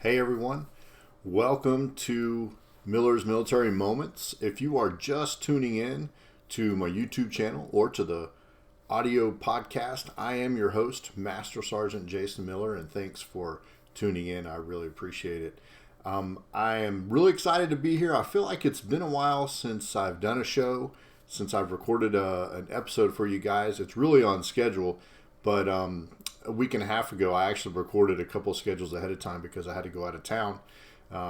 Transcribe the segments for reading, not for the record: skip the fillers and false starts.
Hey everyone, welcome to Miller's Military Moments. If you are just tuning in to my YouTube channel or to the audio podcast, I am your host, Master Sergeant Jason Miller, and thanks for tuning in. I really appreciate it. I am really excited to be here. I feel like it's been a while since I've done a show, since I've recorded an episode for you guys. It's really on schedule, but a week and a half ago, I actually recorded a couple of schedules ahead of time because I had to go out of town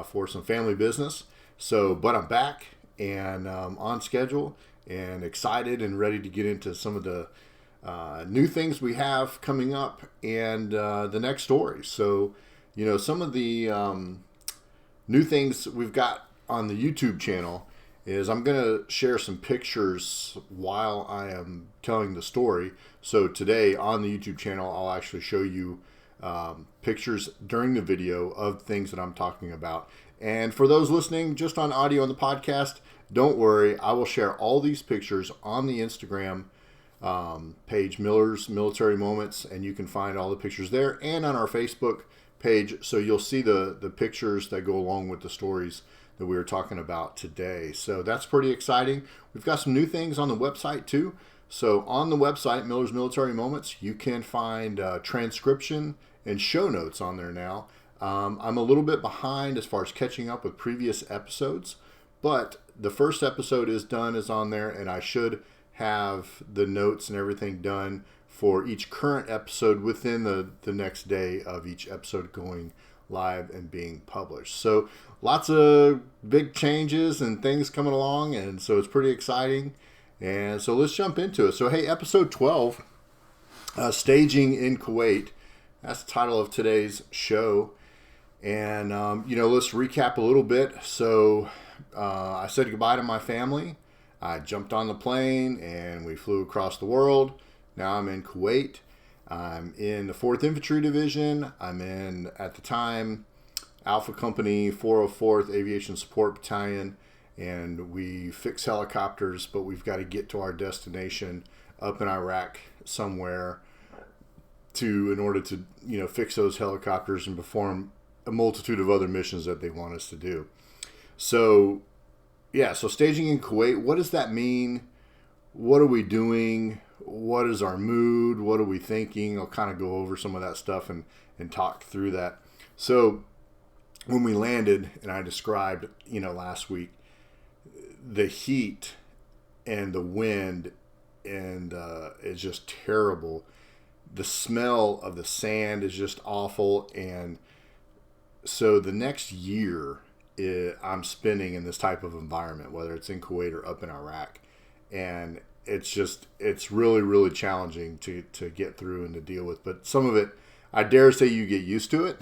for some family business. But I'm back and on schedule and excited and ready to get into some of the new things we have coming up and the next story. So, some of the new things we've got on the YouTube channel is I'm going to share some pictures while I am telling the story. So today on the YouTube channel, I'll actually show you pictures during the video of things that I'm talking about. And for those listening just on audio on the podcast, don't worry. I will share all these pictures on the Instagram page, Miller's Military Moments, and you can find all the pictures there and on our Facebook page. So you'll see the pictures that go along with the stories that we were talking about today. So that's pretty exciting. We've got some new things on the website too. So on the website, Miller's Military Moments, you can find transcription and show notes on there now. I'm a little bit behind as far as catching up with previous episodes, but the first episode is on there, and I should have the notes and everything done for each current episode within the next day of each episode going live and being published. So lots of big changes and things coming along, and so it's pretty exciting. And so let's jump into it. So hey, episode 12, staging in Kuwait. That's the title of today's show. And let's recap a little bit. So I said goodbye to my family. I jumped on the plane and we flew across the world. Now I'm in Kuwait. I'm in the 4th Infantry Division. I'm in, at the time, Alpha Company 404th Aviation Support Battalion, and we fix helicopters, but we've got to get to our destination up in Iraq somewhere in order to fix those helicopters and perform a multitude of other missions that they want us to do. So staging in Kuwait, what does that mean? What are we doing? What is our mood? What are we thinking? I'll kind of go over some of that stuff and talk through that. So when we landed, and I described, last week, the heat and the wind and it's just terrible. The smell of the sand is just awful. And so the next year I'm spending in this type of environment, whether it's in Kuwait or up in Iraq. And it's really, really challenging to get through and to deal with. But some of it, I dare say you get used to it,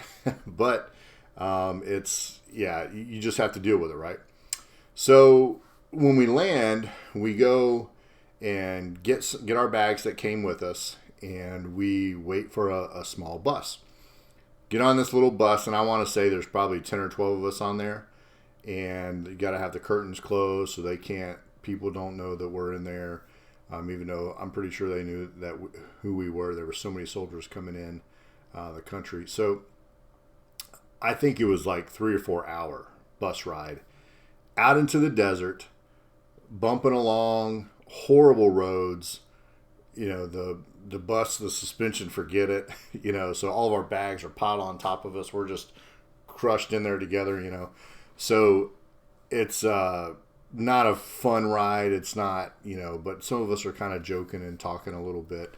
but you just have to deal with it, right? So when we land, we go and get our bags that came with us, and we wait for a small bus. Get on this little bus, and I want to say there's probably 10 or 12 of us on there, and you got to have the curtains closed so people don't know that we're in there. Even though I'm pretty sure they knew who we were. There were so many soldiers coming in the country. So I think it was like 3 or 4 hour bus ride out into the desert, bumping along, horrible roads. The bus, the suspension, forget it. So all of our bags are piled on top of us. We're just crushed in there together. So it's not a fun ride. It's not, but some of us are kind of joking and talking a little bit,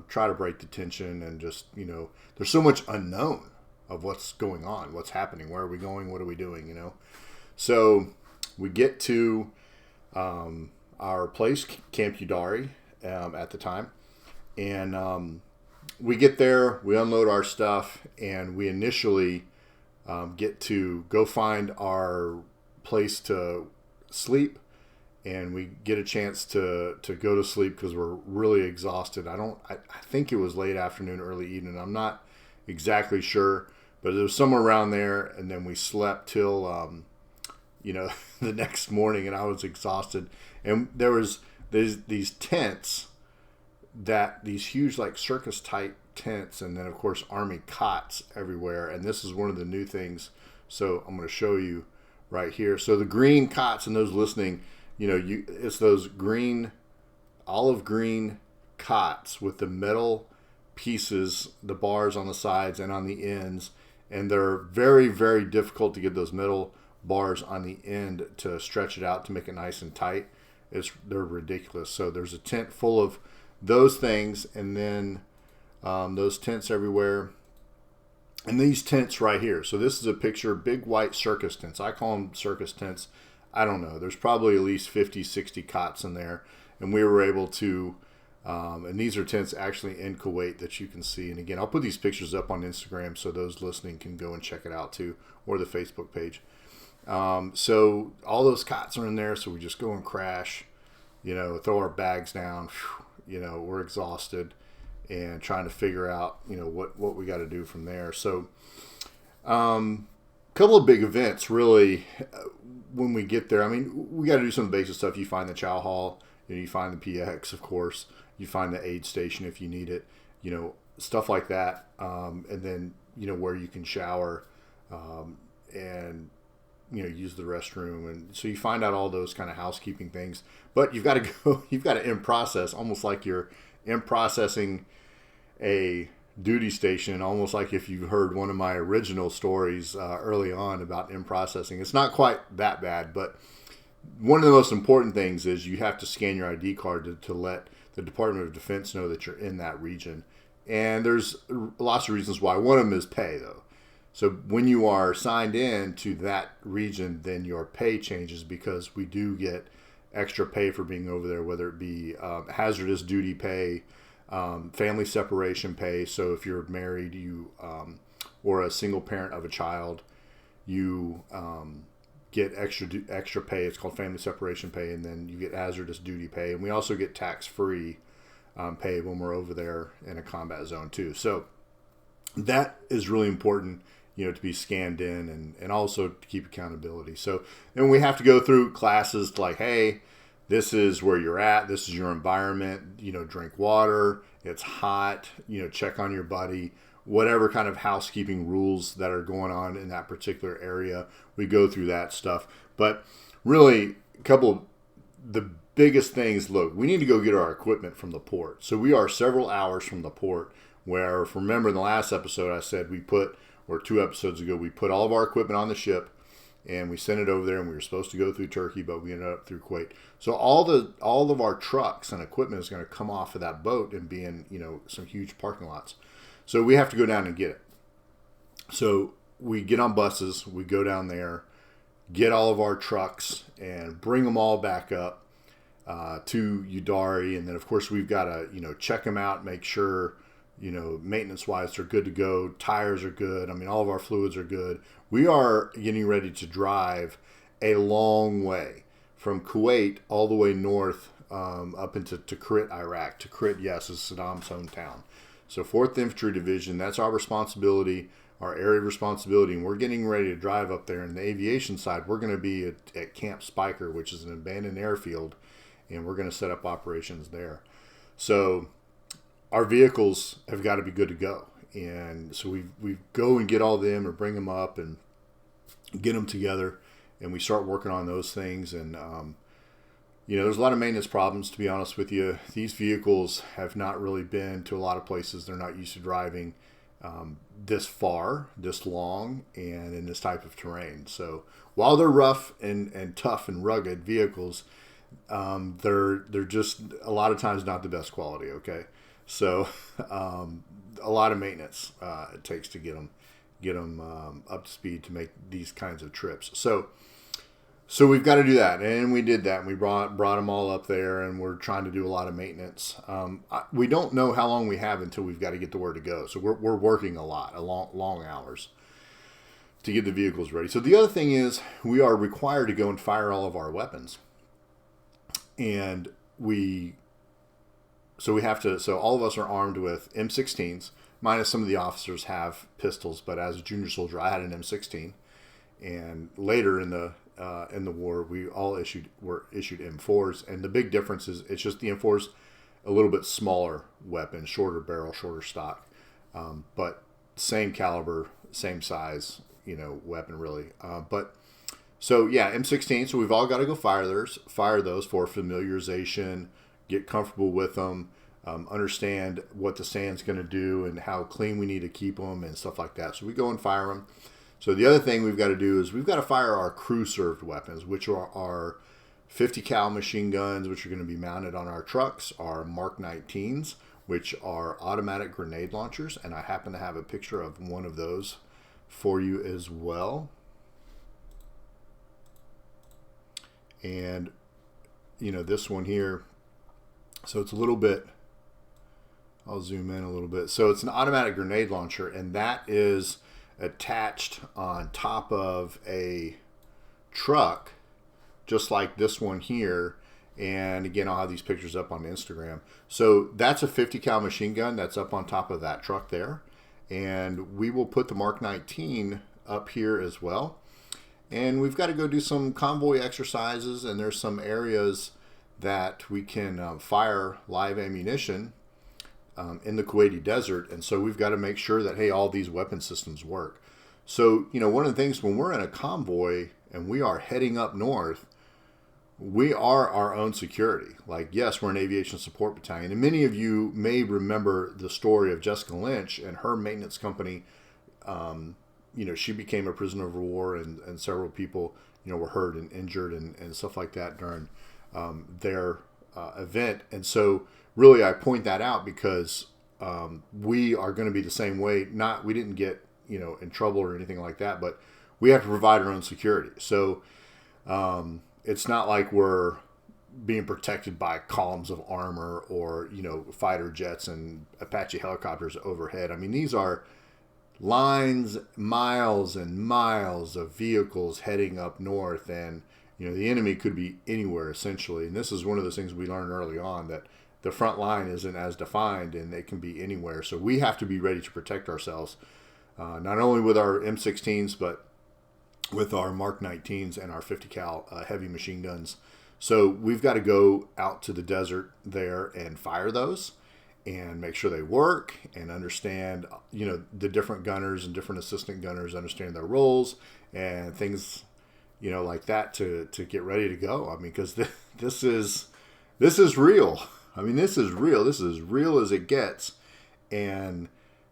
try to break the tension and just, there's so much unknown of what's going on, what's happening, where are we going, what are we doing, So we get to our place, Camp Udari, at the time, and we get there, we unload our stuff, and we initially get to go find our place to sleep, and we get a chance to go to sleep because we're really exhausted. I think it was late afternoon, early evening. I'm not exactly sure, but it was somewhere around there. And then we slept till the next morning, and I was exhausted. And there's these tents, these huge like circus type tents, and then of course Army cots everywhere. And this is one of the new things. So I'm going to show you right here. So the green cots, and those listening, it's those olive green cots with the metal pieces, the bars on the sides and on the ends, and they're very, very difficult to get those metal bars on the end to stretch it out to make it nice and tight. They're ridiculous. So there's a tent full of those things, and then those tents everywhere. And these tents right here. So this is a picture, big white circus tents. I call them circus tents. I don't know. There's probably at least 50, 60 cots in there. And we were able to, and these are tents actually in Kuwait that you can see. And again, I'll put these pictures up on Instagram so those listening can go and check it out too, or the Facebook page. So all those cots are in there. So we just go and crash, throw our bags down. We're exhausted and trying to figure out, what we got to do from there. So, couple of big events really when we get there. I mean, we got to do some basic stuff. You find the chow hall, you find the PX, of course, you find the aid station if you need it, stuff like that. And then, where you can shower, and, use the restroom. And so you find out all those kind of housekeeping things, but you've got to in process, almost like you're in processing a duty station, almost like if you heard one of my original stories early on about in processing. It's not quite that bad, but one of the most important things is you have to scan your ID card to let the Department of Defense know that you're in that region. And there's lots of reasons why. One of them is pay, though. So when you are signed in to that region, then your pay changes, because we do get extra pay for being over there, whether it be hazardous duty pay, family separation pay. So if you're married, or a single parent of a child, you get extra pay. It's called family separation pay, and then you get hazardous duty pay. And we also get tax-free pay when we're over there in a combat zone too. So that is really important, to be scanned in, and also to keep accountability. So then we have to go through classes like, hey, this is where you're at. This is your environment. Drink water. It's hot. Check on your buddy. Whatever kind of housekeeping rules that are going on in that particular area, we go through that stuff. But really, a couple of the biggest things, look, we need to go get our equipment from the port. So we are several hours from the port, where, if you remember in the last episode, I said or 2 episodes ago, we put all of our equipment on the ship, and we sent it over there, and we were supposed to go through Turkey, but we ended up through Kuwait. So all of our trucks and equipment is going to come off of that boat and be in, some huge parking lots. So we have to go down and get it. So we get on buses, we go down there, get all of our trucks, and bring them all back up to Udari. And then, of course, we've got to, check them out, make sure, maintenance-wise, they're good to go. Tires are good. I mean, all of our fluids are good. We are getting ready to drive a long way from Kuwait all the way north up into Tikrit, Iraq. Tikrit, yes, is Saddam's hometown. So 4th Infantry Division, that's our responsibility, our area of responsibility, and we're getting ready to drive up there. And the aviation side, we're going to be at Camp Spiker, which is an abandoned airfield, and we're going to set up operations there. So our vehicles have got to be good to go. And so we go and get all them, or bring them up and get them together, and we start working on those things. And there's a lot of maintenance problems, to be honest with you. These vehicles have not really been to a lot of places. They're not used to driving this far, this long, and in this type of terrain. So while they're rough and tough and rugged vehicles, they're just a lot of times not the best quality. Okay, so a lot of maintenance it takes to get them up to speed to make these kinds of trips. So we've got to do that, and we did that. And we brought them all up there, and we're trying to do a lot of maintenance. We don't know how long we have until we've got to get to where to go. So we're working a lot, long hours to get the vehicles ready. So the other thing is, we are required to go and fire all of our weapons, and so all of us are armed with M16s, minus some of the officers have pistols. But as a junior soldier, I had an M16, and later in the war, we all were issued M4s, and the big difference is it's just the M4's a little bit smaller weapon, shorter barrel, shorter stock. but same caliber, same size, weapon really. So yeah, M16. So we've all got to go fire those for familiarization, get comfortable with them, understand what the sand's going to do and how clean we need to keep them and stuff like that. So we go and fire them. So the other thing we've got to do is we've got to fire our crew-served weapons, which are our 50 cal machine guns, which are going to be mounted on our trucks, our Mark 19s, which are automatic grenade launchers, and I happen to have a picture of one of those for you as well. And this one here, so it's a little bit, I'll zoom in a little bit. So it's an automatic grenade launcher, and that is attached on top of a truck, just like this one here. And again, I'll have these pictures up on Instagram. So that's a 50 cal machine gun that's up on top of that truck there. And we will put the Mark 19 up here as well. And we've got to go do some convoy exercises, and there's some areas that we can fire live ammunition in the Kuwaiti desert. And so we've got to make sure that, hey, all these weapon systems work. So, one of the things when we're in a convoy and we are heading up north, we are our own security. Like, yes, we're an aviation support battalion. And many of you may remember the story of Jessica Lynch and her maintenance company. She became a prisoner of war, and several people, were hurt and injured and stuff like that during their event. And so really I point that out because we are going to be the same way. We didn't get, in trouble or anything like that, but we have to provide our own security. So it's not like we're being protected by columns of armor or, fighter jets and Apache helicopters overhead. I mean, these are lines, miles and miles of vehicles heading up north, and the enemy could be anywhere essentially. And this is one of those things we learned early on, that the front line isn't as defined and they can be anywhere. So we have to be ready to protect ourselves, not only with our M16s, but with our Mark 19s and our 50 cal heavy machine guns. So we've got to go out to the desert there and fire those and make sure they work, and understand, the different gunners and different assistant gunners, understand their roles and things, like that to get ready to go. I mean, because this is real. I mean, this is real. This is as real as it gets. And,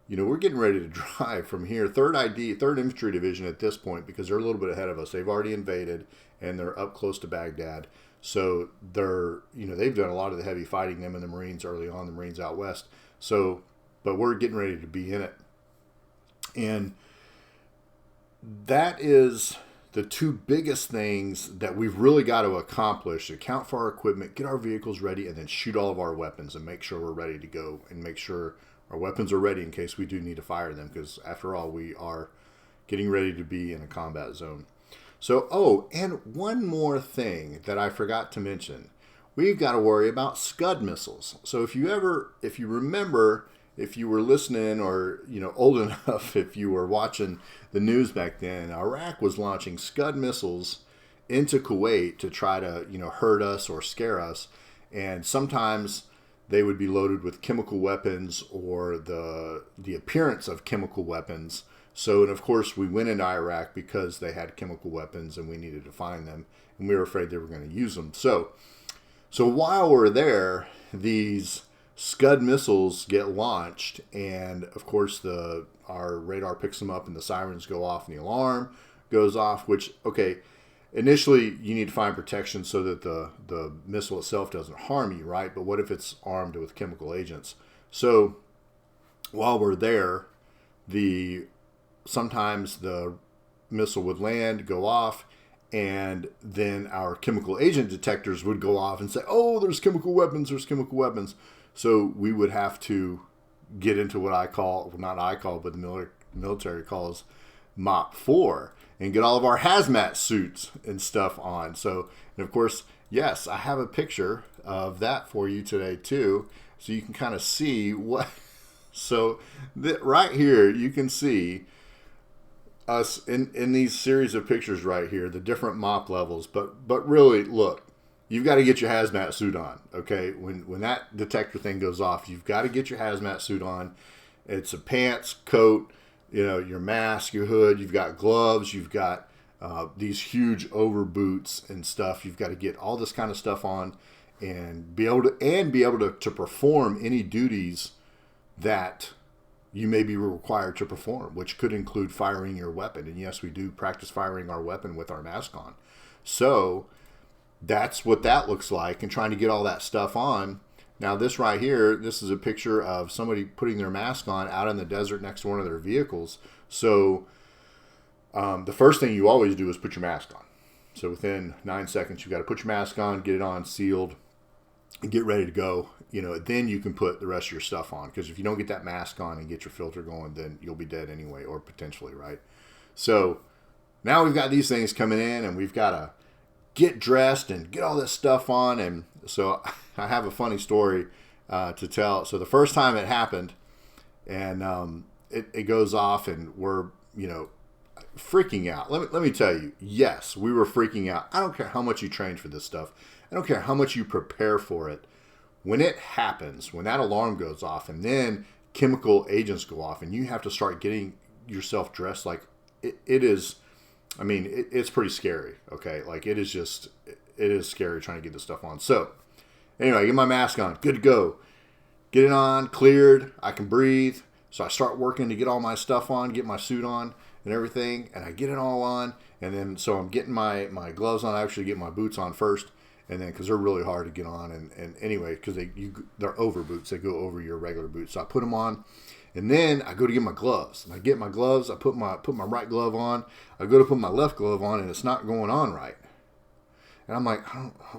we're getting ready to drive from here. 3rd Infantry Division at this point, because they're a little bit ahead of us. They've already invaded, and they're up close to Baghdad. So they've done a lot of the heavy fighting, them and the Marines early on, the Marines out west. So, but we're getting ready to be in it. And that is the two biggest things that we've really got to accomplish: account for our equipment, get our vehicles ready, and then shoot all of our weapons and make sure we're ready to go, and make sure our weapons are ready in case we do need to fire them, because after all, we are getting ready to be in a combat zone. So, and one more thing that I forgot to mention. We've got to worry about Scud missiles. So if you remember, if you were listening, or, old enough, if you were watching the news back then, Iraq was launching Scud missiles into Kuwait to try to, hurt us or scare us. And sometimes they would be loaded with chemical weapons or the appearance of chemical weapons. So, and of course, we went into Iraq because they had chemical weapons and we needed to find them, and we were afraid they were going to use them. So while we're there, these Scud missiles get launched, and of course, our radar picks them up, and the sirens go off, and the alarm goes off. Which, okay, initially you need to find protection so that the missile itself doesn't harm you, right? But what if it's armed with chemical agents? So while we're there, sometimes the missile would land, go off, and then our chemical agent detectors would go off and say, oh, there's chemical weapons. So we would have to get into what but the military calls MOP 4, and get all of our hazmat suits and stuff on. So, and of course, yes, I have a picture of that for you today too, so you can kind of see what. So right here, you can see us in these series of pictures right here, the different MOP levels. But really, look, you've got to get your hazmat suit on, okay? When that detector thing goes off, you've got to get your hazmat suit on. It's a pants, coat, your mask, your hood. You've got gloves. You've got these huge over boots and stuff. You've got to get all this kind of stuff on and be able to perform any duties that you may be required to perform, which could include firing your weapon. And yes, we do practice firing our weapon with our mask on. So that's what that looks like, and trying to get all that stuff on. Now this right here, this is a picture of somebody putting their mask on out in the desert next to one of their vehicles. So the first thing you always do is put your mask on. So within 9 seconds, you've got to put your mask on, get it on, sealed, and get ready to go. Then you can put the rest of your stuff on. Because if you don't get that mask on and get your filter going, then you'll be dead anyway, or potentially, right? So now we've got these things coming in, and we've got to get dressed and get all this stuff on. And so I have a funny story to tell. So the first time it happened, and it goes off, and we're, freaking out. Let me tell you, yes, we were freaking out. I don't care how much you train for this stuff. I don't care how much you prepare for it. When it happens, when that alarm goes off, and then chemical agents go off, and you have to start getting yourself dressed, like it is, it's pretty scary, okay? Like it is scary trying to get this stuff on. So anyway, I get my mask on, good to go. Get it on, cleared, I can breathe. So I start working to get all my stuff on, get my suit on and everything, and I get it all on. And then, so I'm getting my gloves on. I actually get my boots on first, and then, because they're really hard to get on. And anyway, because they're over boots. They go over your regular boots. So I put them on, and then I go to get my gloves. And I get my gloves. I put my right glove on. I go to put my left glove on, and it's not going on right. And I'm like,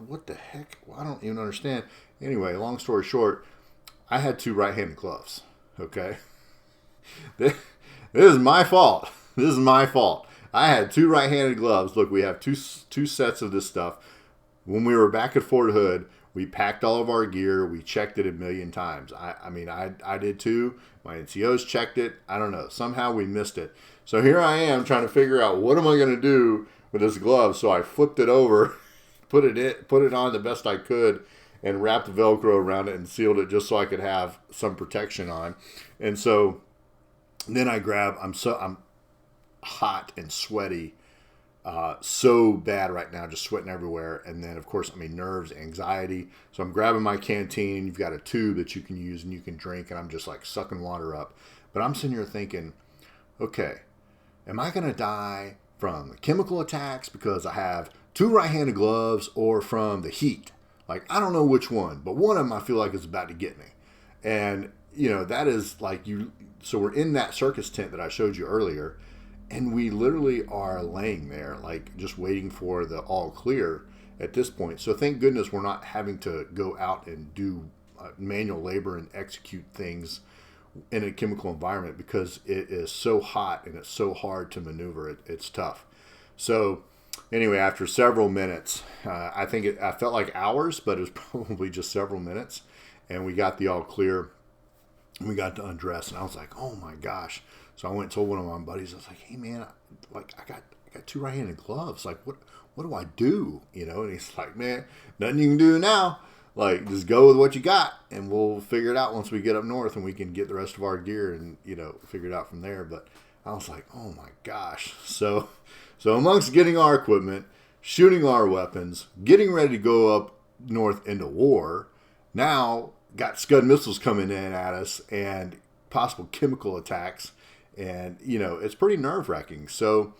what the heck? Well, I don't even understand. Anyway, long story short, I had 2 right-handed gloves, okay? This is my fault. This is my fault. I had 2 right-handed gloves. Look, we have two sets of this stuff. When we were back at Fort Hood, we packed all of our gear. We checked it 1,000,000 times. I did too. My NCOs checked it. I don't know. Somehow we missed it. So here I am trying to figure out, what am I going to do with this glove? So I flipped it over, put it on the best I could, and wrapped Velcro around it and sealed it just so I could have some protection on. And so then I grab, I'm hot and sweaty, so bad right now, just sweating everywhere. And then, of course, nerves, anxiety. So I'm grabbing my canteen, and you've got a tube that you can use and you can drink, and I'm just like sucking water up. But I'm sitting here thinking, okay, am I going to die from the chemical attacks because I have 2 right-handed gloves, or from the heat? Like, I don't know which one, but one of them I feel like is about to get me. And, that is like so we're in that circus tent that I showed you earlier, and we literally are laying there, like, just waiting for the all clear at this point. So thank goodness we're not having to go out and do manual labor and execute things in a chemical environment, because it is so hot and it's so hard to maneuver. It's tough. So anyway, after several minutes, I felt like hours, but it was probably just several minutes, and we got the all clear. We got to undress, and I was like, oh my gosh. So I went and told one of my buddies, I was like, hey man, I got 2 right-handed gloves. Like, what do I do? And he's like, man, nothing you can do now. Like, just go with what you got, and we'll figure it out once we get up north, and we can get the rest of our gear and, figure it out from there. But I was like, oh my gosh. So amongst getting our equipment, shooting our weapons, getting ready to go up north into war, now got Scud missiles coming in at us and possible chemical attacks. And, it's pretty nerve-wracking. So,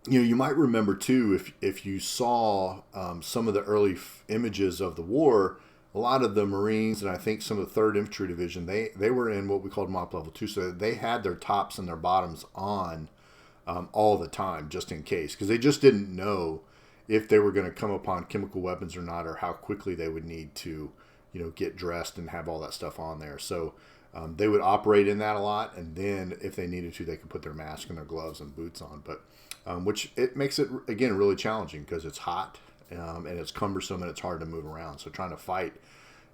you might remember, too, if you saw some of the early images of the war, a lot of the Marines, and I think some of the 3rd Infantry Division, they were in what we called MOP Level 2. So they had their tops and their bottoms on all the time, just in case. Because they just didn't know if they were going to come upon chemical weapons or not, or how quickly they would need to, get dressed and have all that stuff on there. So they would operate in that a lot, and then if they needed to, they could put their mask and their gloves and boots on. But which it makes it, again, really challenging, because it's hot and it's cumbersome and it's hard to move around. So trying to fight,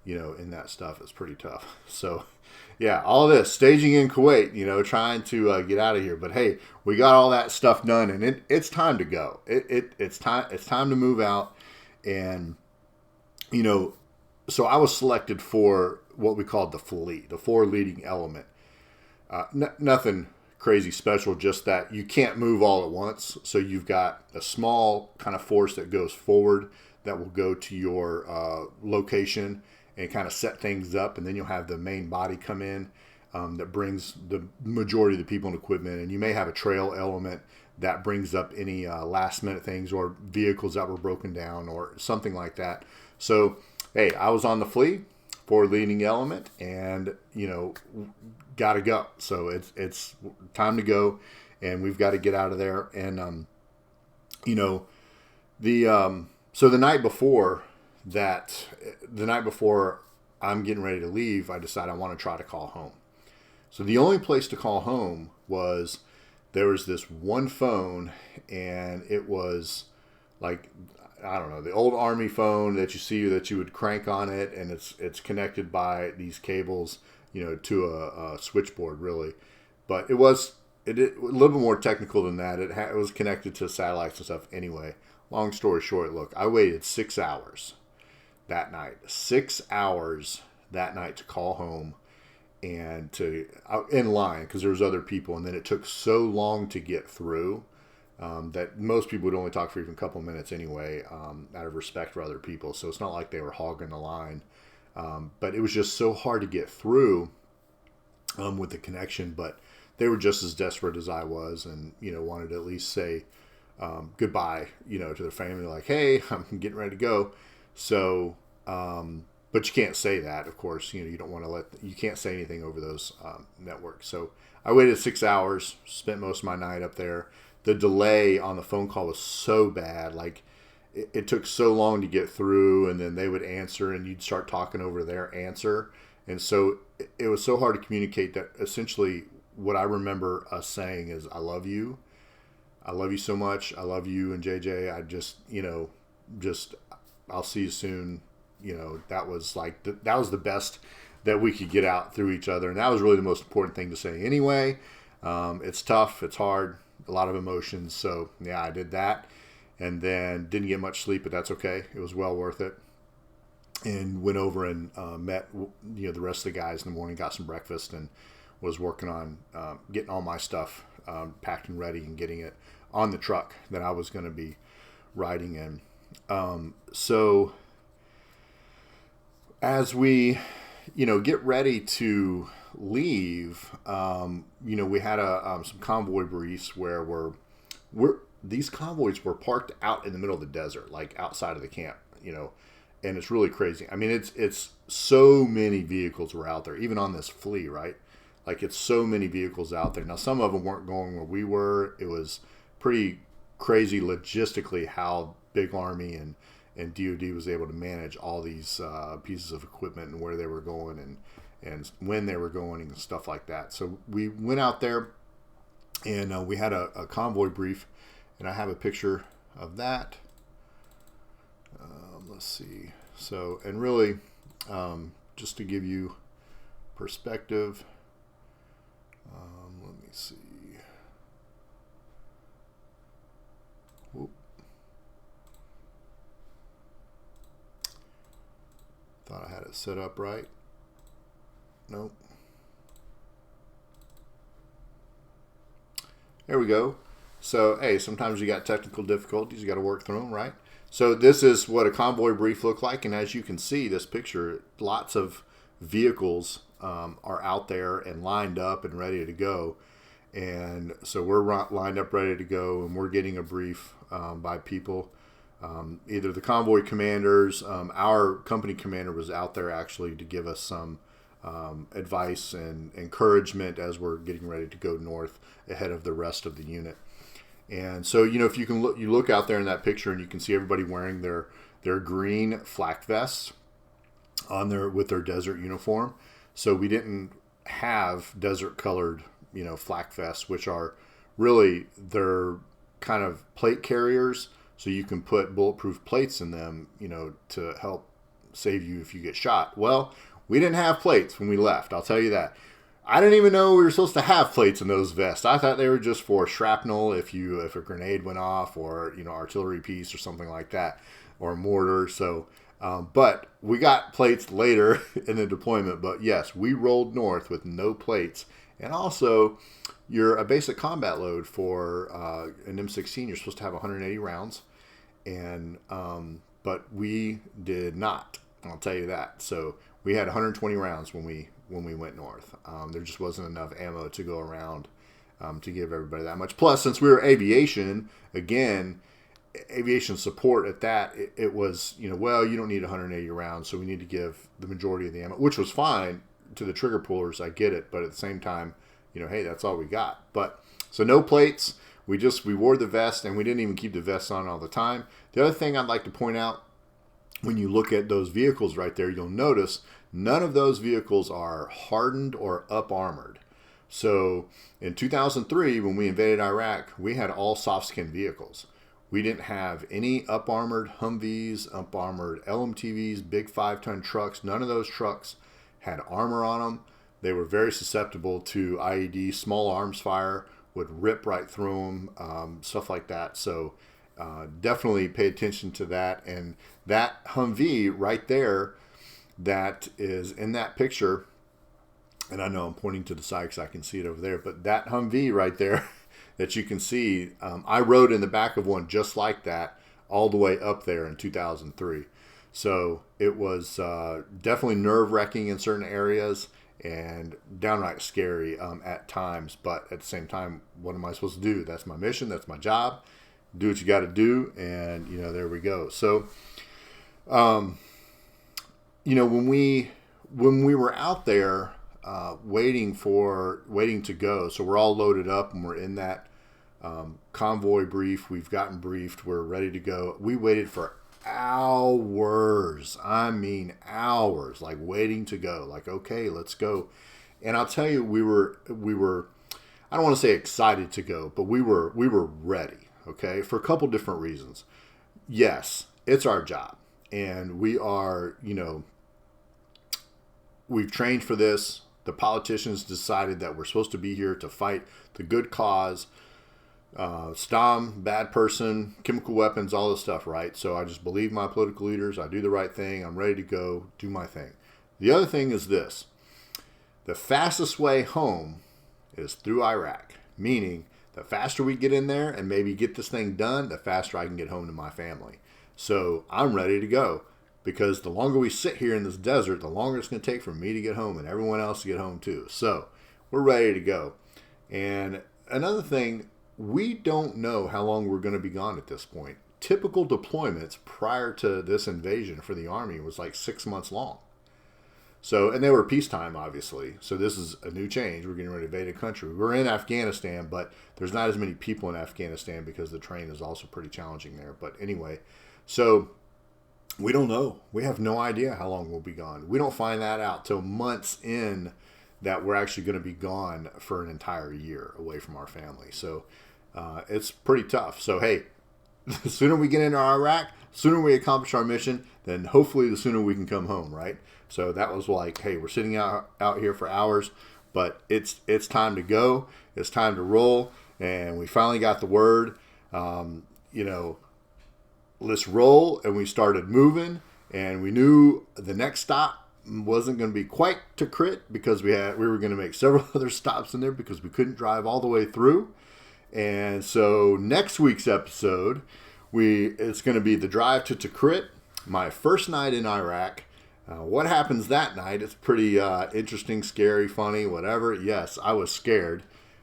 in that stuff is pretty tough. So yeah, all this staging in Kuwait, trying to get out of here. But hey, we got all that stuff done, and it's time to go. It's time to move out. And so I was selected for what we called the fleet, the forward leading element. Nothing crazy special, just that you can't move all at once. So you've got a small kind of force that goes forward that will go to your location and kind of set things up, and then you'll have the main body come in that brings the majority of the people and equipment, and you may have a trail element that brings up any last minute things or vehicles that were broken down or something like that. So, hey, I was on the fleet, forward leading element, and, got to go. So it's time to go, and we've got to get out of there. And, so the night before I'm getting ready to leave, I decided I want to try to call home. So the only place to call home was, there was this one phone, and it was like, I don't know, the old Army phone that you see that you would crank on it, and it's connected by these cables, to a switchboard, really. But it was a little bit more technical than that. It was connected to satellites and stuff. Anyway, long story short, look, I waited 6 hours that night. 6 hours that night to call home and in line, because there was other people, and then it took so long to get through that most people would only talk for even a couple minutes anyway, out of respect for other people. So it's not like they were hogging the line. But it was just so hard to get through with the connection. But they were just as desperate as I was, and wanted to at least say goodbye, to their family, like, hey, I'm getting ready to go. So, but you can't say that, of course. You don't want to you can't say anything over those networks. So I waited 6 hours, spent most of my night up there. The delay on the phone call was so bad, like, it took so long to get through, and then they would answer, and you'd start talking over their answer. And so it was so hard to communicate that essentially what I remember us saying is, I love you. I love you so much. I love you and JJ. I just, I'll see you soon. That was like, that was the best that we could get out through each other. And that was really the most important thing to say anyway. It's tough. It's hard. A lot of emotions. So yeah, I did that. And then didn't get much sleep, but that's okay. It was well worth it. And went over and met the rest of the guys in the morning, got some breakfast, and was working on getting all my stuff packed and ready and getting it on the truck that I was going to be riding in. So as we, get ready to leave, we had some convoy briefs where these convoys were parked out in the middle of the desert, like outside of the camp, and it's really crazy. I mean, it's so many vehicles were out there, even on this flea, right? Like, it's so many vehicles out there. Now, some of them weren't going where we were. It was pretty crazy logistically how Big Army and DoD was able to manage all these pieces of equipment and where they were going and when they were going and stuff like that. So we went out there, and we had a convoy brief. And I have a picture of that. Let's see. So, and really, just to give you perspective, let me see. Whoop. Thought I had it set up right. Nope. There we go. So, hey, sometimes you got technical difficulties. You got to work through them, right? So this is what a convoy brief looked like. And as you can see, this picture, lots of vehicles are out there and lined up and ready to go. And so we're lined up, ready to go, and we're getting a brief by people. Either the convoy commanders, our company commander was out there actually to give us some advice and encouragement as we're getting ready to go north ahead of the rest of the unit. And so, if you can look out there in that picture, and you can see everybody wearing their green flak vests with their desert uniform. So we didn't have desert colored, flak vests, which are really, they're kind of plate carriers. So you can put bulletproof plates in them, to help save you if you get shot. Well, we didn't have plates when we left. I'll tell you that. I didn't even know we were supposed to have plates in those vests. I thought they were just for shrapnel if a grenade went off, or artillery piece or something like that, or a mortar. So But we got plates later in the deployment. But yes, we rolled north with no plates. And also, a basic combat load for an M16, you're supposed to have 180 rounds. And but we did not. I'll tell you that. So we had 120 rounds when we went north. There just wasn't enough ammo to go around to give everybody that much. Plus, since we were aviation, again, aviation support at that, it was, well, you don't need 180 rounds, so we need to give the majority of the ammo, which was fine to the trigger pullers. I get it, but at the same time, hey, that's all we got. But so no plates. We wore the vest, and we didn't even keep the vest on all the time. The other thing I'd like to point out, when you look at those vehicles right there, you'll notice none of those vehicles are hardened or up armored. So in 2003, when we invaded Iraq, we had all soft skin vehicles. We didn't have any up armored Humvees, up armored LMTVs, big 5-ton trucks. None of those trucks had armor on them. They were very susceptible to IED. Small arms fire would rip right through them, stuff like that. So definitely pay attention to that. And that Humvee right there that is in that picture, and I know I'm pointing to the side because I can see it over there, but that Humvee right there that you can see, I rode in the back of one just like that all the way up there in 2003. So it was definitely nerve-wracking in certain areas and downright scary at times. But at the same time, what am I supposed to do? That's my mission. That's my job. Do what you got to do. And, there we go. So, when we were out there waiting to go, so we're all loaded up and we're in that convoy brief. We've gotten briefed. We're ready to go. We waited for hours. I mean hours, like waiting to go. Like, okay, let's go. And I'll tell you, we were I don't want to say excited to go, but we were ready, okay, for a couple different reasons. Yes, it's our job. And we are, we've trained for this. The politicians decided that we're supposed to be here to fight the good cause. Stom, bad person, chemical weapons, all this stuff, right? So I just believe my political leaders. I do the right thing. I'm ready to go do my thing. The other thing is this. The fastest way home is through Iraq, meaning the faster we get in there and maybe get this thing done, the faster I can get home to my family. So I'm ready to go, because the longer we sit here in this desert, the longer it's going to take for me to get home and everyone else to get home too. So we're ready to go. And another thing, we don't know how long we're going to be gone at this point. Typical deployments prior to this invasion for the Army was like 6 months long. So, and they were peacetime, obviously. So this is a new change. We're getting ready to invade a country. We're in Afghanistan, but there's not as many people in Afghanistan because the terrain is also pretty challenging there. But anyway, so we don't know. We have no idea how long we'll be gone. We don't find that out till months in that we're actually going to be gone for an entire year away from our family. So it's pretty tough. So, hey, the sooner we get into Iraq, the sooner we accomplish our mission, then hopefully the sooner we can come home, right? So that was like, hey, we're sitting out here for hours, but it's time to go. It's time to roll. And we finally got the word, let's roll. And we started moving, and we knew the next stop wasn't going to be quite to Crit, because we were going to make several other stops in there because we couldn't drive all the way through. And so next week's episode, it's going to be the drive to Tikrit, my first night in Iraq. What happens that night? It's pretty interesting, scary, funny, whatever. Yes, I was scared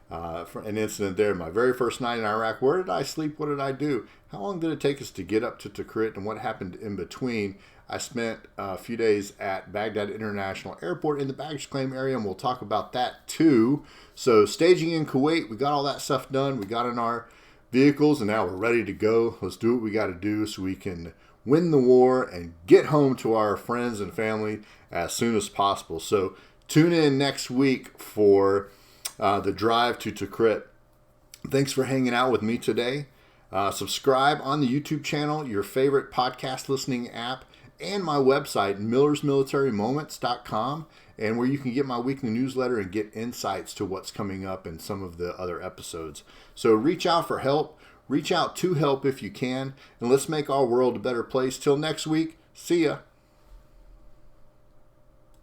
for an incident there. My very first night in Iraq. Where did I sleep? What did I do? How long did it take us to get up to Tikrit, and what happened in between? I spent a few days at Baghdad International Airport in the baggage claim area, and we'll talk about that too. So staging in Kuwait, we got all that stuff done. We got in our vehicles, and now we're ready to go. Let's do what we got to do so we can win the war and get home to our friends and family as soon as possible. So tune in next week for the drive to Tikrit. Thanks for hanging out with me today. Subscribe on the YouTube channel, your favorite podcast listening app, and my website, millersmilitarymoments.com, and where you can get my weekly newsletter and get insights to what's coming up in some of the other episodes. So reach out for help. Reach out to help if you can, and let's make our world a better place. Till next week, See ya.